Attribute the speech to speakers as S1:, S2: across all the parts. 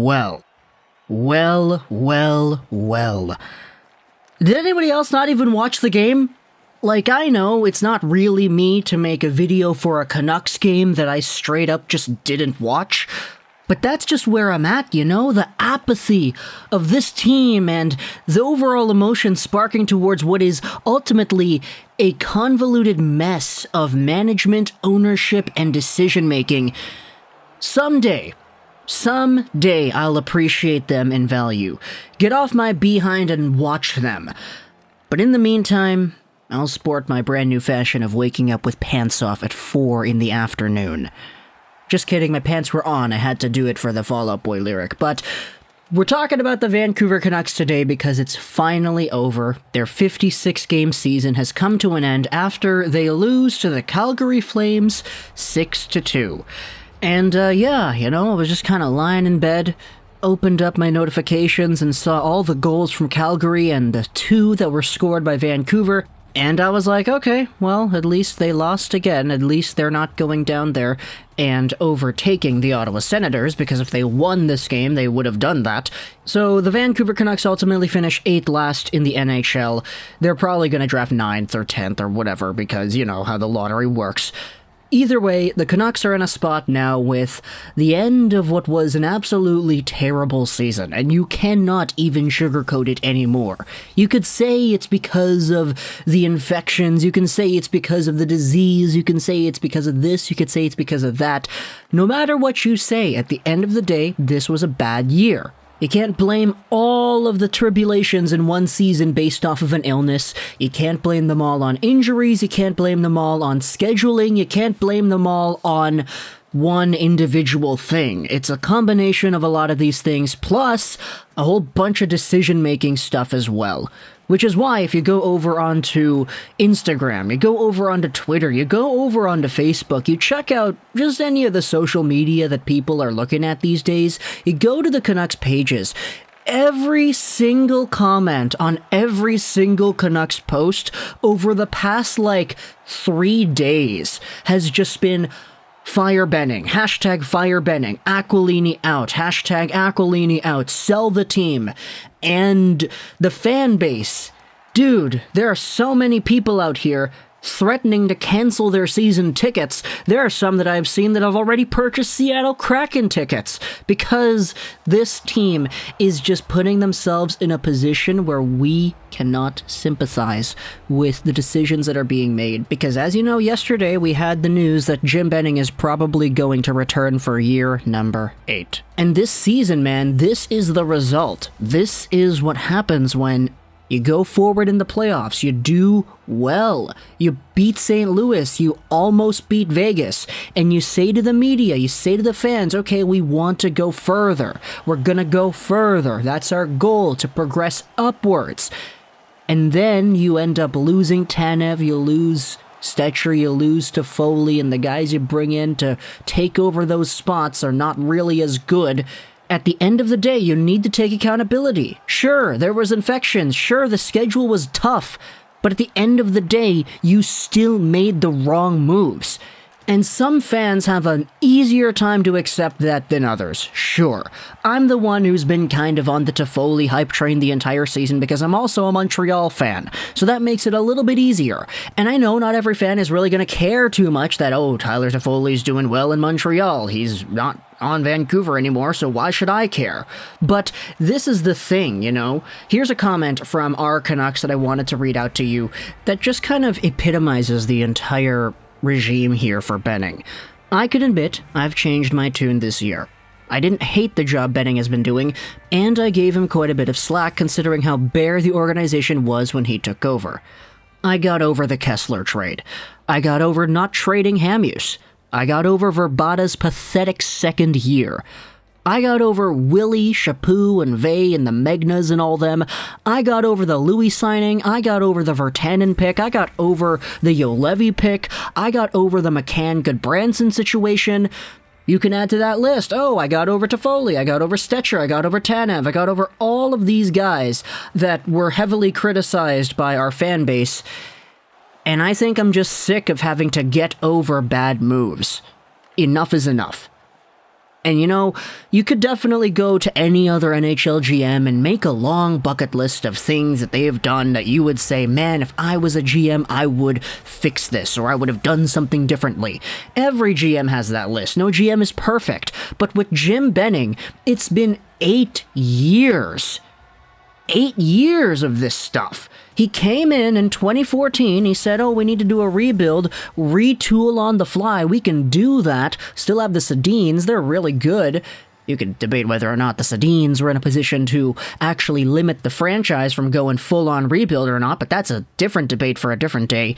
S1: Well. Did anybody else not even watch the game? Like, I know it's not really me to make a video for a Canucks game that I straight up just didn't watch, but that's just where I'm at, you know? The apathy of this team and the overall emotion sparking towards what is ultimately a convoluted mess of management, ownership, and decision-making. Someday I'll appreciate them and value. Get off my behind and watch them. But in the meantime, I'll sport my brand new fashion of waking up with pants off at 4 in the afternoon. Just kidding, my pants were on, I had to do it for the Fall Out Boy lyric, but we're talking about the Vancouver Canucks today because it's finally over. Their 56-game season has come to an end after they lose to the Calgary Flames 6-2. And I was just kind of lying in bed, opened up my notifications and saw all the goals from Calgary and the 2 that were scored by Vancouver. And I was like, okay, well, at least they lost again. At least they're not going down there and overtaking the Ottawa Senators, because if they won this game, they would have done that. So the Vancouver Canucks ultimately finish 8th last in the NHL. They're probably going to draft 9th or 10th or whatever, because you know how the lottery works. Either way, the Canucks are in a spot now with the end of what was an absolutely terrible season, and you cannot even sugarcoat it anymore. You could say it's because of the infections, you can say it's because of the disease, you can say it's because of this, you could say it's because of that. No matter what you say, at the end of the day, this was a bad year. You can't blame all of the tribulations in one season based off of an illness. You can't blame them all on injuries. You can't blame them all on scheduling. You can't blame them all on one individual thing. It's a combination of a lot of these things, plus a whole bunch of decision-making stuff as well. Which is why if you go over onto Instagram, you go over onto Twitter, you go over onto Facebook, you check out just any of the social media that people are looking at these days, you go to the Canucks pages, every single comment on every single Canucks post over the past, 3 days has just been firebenning, #firebenning, Aquilini out, #Aquilini out, sell the team. And the fan base, dude, there are so many people out here threatening to cancel their season tickets. There are some that I've seen that have already purchased Seattle Kraken tickets because this team is just putting themselves in a position where we cannot sympathize with the decisions that are being made. Because as you know, yesterday we had the news that Jim Benning is probably going to return for year number 8. And this season, man, this is the result. This is what happens when you go forward in the playoffs, you do well, you beat St. Louis, you almost beat Vegas, and you say to the media, you say to the fans, okay, we want to go further, we're gonna go further, that's our goal, to progress upwards. And then you end up losing Tanev, you lose Stetcher, you lose to Foley, and the guys you bring in to take over those spots are not really as good. At the end of the day, you need to take accountability. Sure, there was infections. Sure, the schedule was tough. But at the end of the day, you still made the wrong moves. And some fans have an easier time to accept that than others. Sure, I'm the one who's been kind of on the Toffoli hype train the entire season because I'm also a Montreal fan, so that makes it a little bit easier. And I know not every fan is really going to care too much that, oh, Tyler Toffoli's doing well in Montreal, he's not on Vancouver anymore, so why should I care? But this is the thing, you know? Here's a comment from our Canucks that I wanted to read out to you that just kind of epitomizes the entire regime here for Benning. I can admit I've changed my tune this year. I didn't hate the job Benning has been doing, and I gave him quite a bit of slack considering how bare the organization was when he took over. I got over the Kessler trade. I got over not trading Hamhuis. I got over Verbata's pathetic second year. I got over Willie, Chaput, and Vey, and the Megnas and all them. I got over the Louis signing. I got over the Virtanen pick. I got over the Juolevi pick. I got over the McCann-Goodbranson situation. You can add to that list. Oh, I got over Toffoli. I got over Stetcher. I got over Tanev. I got over all of these guys that were heavily criticized by our fan base. And I think I'm just sick of having to get over bad moves. Enough is enough. And you could definitely go to any other NHL GM and make a long bucket list of things that they have done that you would say, man, if I was a GM, I would fix this, or I would have done something differently. Every GM has that list. No GM is perfect. But with Jim Benning, it's been 8 years. 8 years of this stuff. He came in 2014, he said, we need to do a rebuild, retool on the fly, we can do that, still have the Sedins, they're really good. You could debate whether or not the Sedins were in a position to actually limit the franchise from going full-on rebuild or not, but that's a different debate for a different day.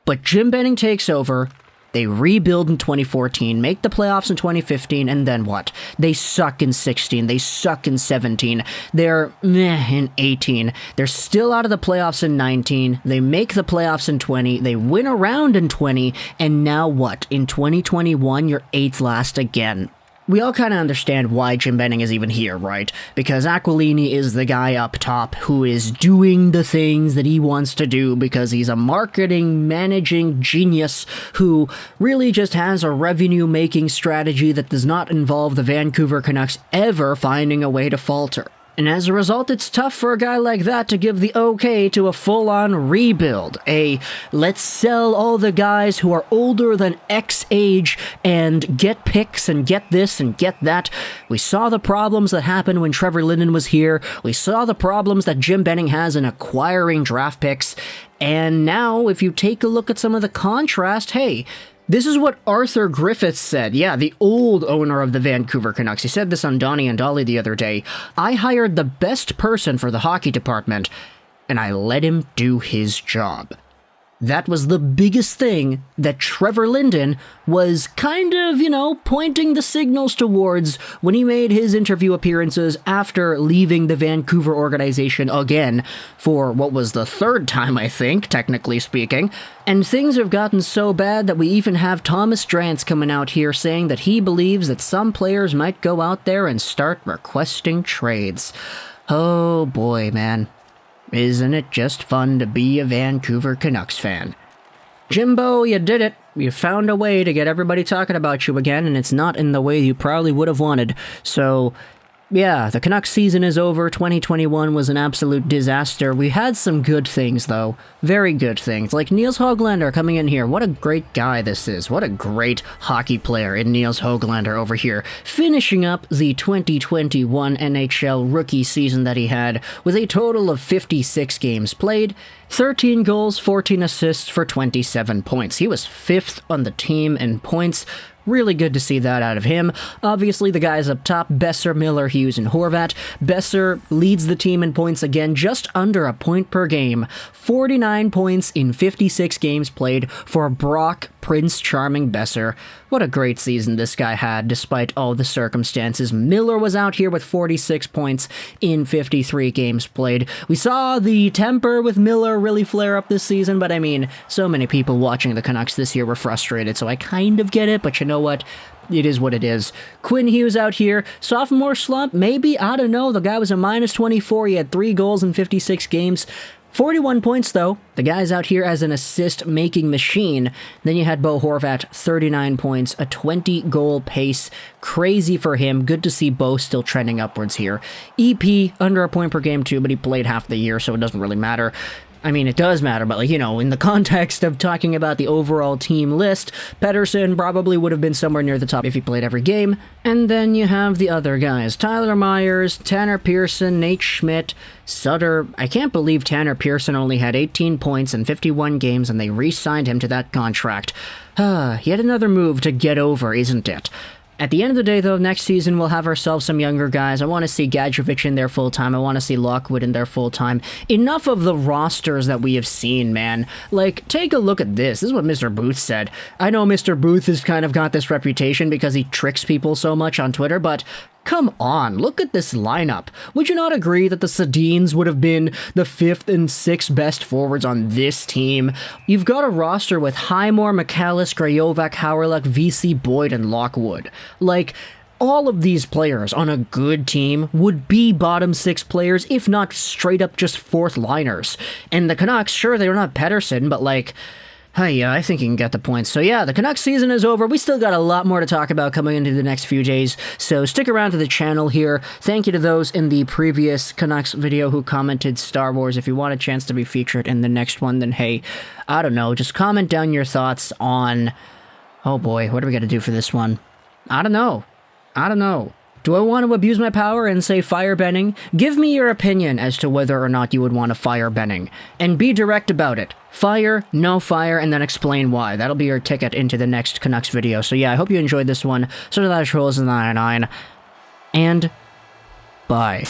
S1: But Jim Benning takes over. They rebuild in 2014, make the playoffs in 2015, and then what? They suck in 16, they suck in 17, they're meh in 18, they're still out of the playoffs in 19, they make the playoffs in 20, they win a round in 20, and now what? In 2021, you're 8th last again. We all kind of understand why Jim Benning is even here, right? Because Aquilini is the guy up top who is doing the things that he wants to do because he's a marketing, managing genius who really just has a revenue-making strategy that does not involve the Vancouver Canucks ever finding a way to falter. And as a result, it's tough for a guy like that to give the okay to a full-on rebuild. Let's sell all the guys who are older than X age and get picks and get this and get that. We saw the problems that happened when Trevor Linden was here. We saw the problems that Jim Benning has in acquiring draft picks. And now, if you take a look at some of the contrast, hey, this is what Arthur Griffiths said. Yeah, the old owner of the Vancouver Canucks. He said this on Donnie and Dolly the other day. I hired the best person for the hockey department, and I let him do his job. That was the biggest thing that Trevor Linden was kind of, pointing the signals towards when he made his interview appearances after leaving the Vancouver organization again for what was the 3rd time, I think, technically speaking. And things have gotten so bad that we even have Thomas Drance coming out here saying that he believes that some players might go out there and start requesting trades. Oh boy, man. Isn't it just fun to be a Vancouver Canucks fan? Jimbo, you did it. You found a way to get everybody talking about you again, and it's not in the way you probably would have wanted. So, yeah, the Canucks season is over. 2021 was an absolute disaster. We had some good things, though. Very good things. Like Niels Höglander coming in here. What a great guy this is. What a great hockey player in Niels Höglander over here. Finishing up the 2021 NHL rookie season that he had with a total of 56 games played, 13 goals, 14 assists for 27 points. He was 5th on the team in points. Really good to see that out of him. Obviously, the guys up top, Besser, Miller, Hughes, and Horvat. Besser leads the team in points again, just under a point per game. 49 points in 56 games played for Brock Prince Charming Besser. What a great season this guy had, despite all the circumstances. Miller was out here with 46 points in 53 games played. We saw the temper with Miller really flare up this season, but I mean, so many people watching the Canucks this year were frustrated, so I kind of get it, but you know what? It is what it is. Quinn Hughes out here, sophomore slump, maybe, I don't know. The guy was a minus 24, he had 3 goals in 56 games. 41 points, though. The guy's out here as an assist-making machine. Then you had Bo Horvat, 39 points, a 20-goal pace. Crazy for him. Good to see Bo still trending upwards here. EP, under a point per game, too, but he played half the year, so it doesn't really matter. I mean, it does matter, but, in the context of talking about the overall team list, Pettersson probably would have been somewhere near the top if he played every game. And then you have the other guys. Tyler Myers, Tanner Pearson, Nate Schmidt, Sutter. I can't believe Tanner Pearson only had 18 points in 51 games and they re-signed him to that contract. Yet another move to get over, isn't it? At the end of the day, though, next season we'll have ourselves some younger guys. I want to see Gadjovich in there full-time. I want to see Lockwood in there full-time. Enough of the rosters that we have seen, man. Take a look at this. This is what Mr. Booth said. I know Mr. Booth has kind of got this reputation because he tricks people so much on Twitter, but come on, look at this lineup. Would you not agree that the Sedins would have been the 5th and 6th best forwards on this team? You've got a roster with Highmore, McAllis, Grayovac, Howrluck, VC, Boyd, and Lockwood. All of these players on a good team would be bottom 6 players, if not straight up just 4th liners. And the Canucks, sure, they're not Pettersson, but Yeah, I think you can get the point. So yeah, the Canucks season is over. We still got a lot more to talk about coming into the next few days, so stick around to the channel here. Thank you to those in the previous Canucks video who commented Star Wars. If you want a chance to be featured in the next one, then hey, I don't know, just comment down your thoughts on... Oh boy, what are we gonna do for this one? I don't know. Do I want to abuse my power and say fire Benning? Give me your opinion as to whether or not you would want to fire Benning. And be direct about it. Fire, no fire, and then explain why. That'll be your ticket into the next Canucks video. So yeah, I hope you enjoyed this one. So did I, Trolls99. And bye.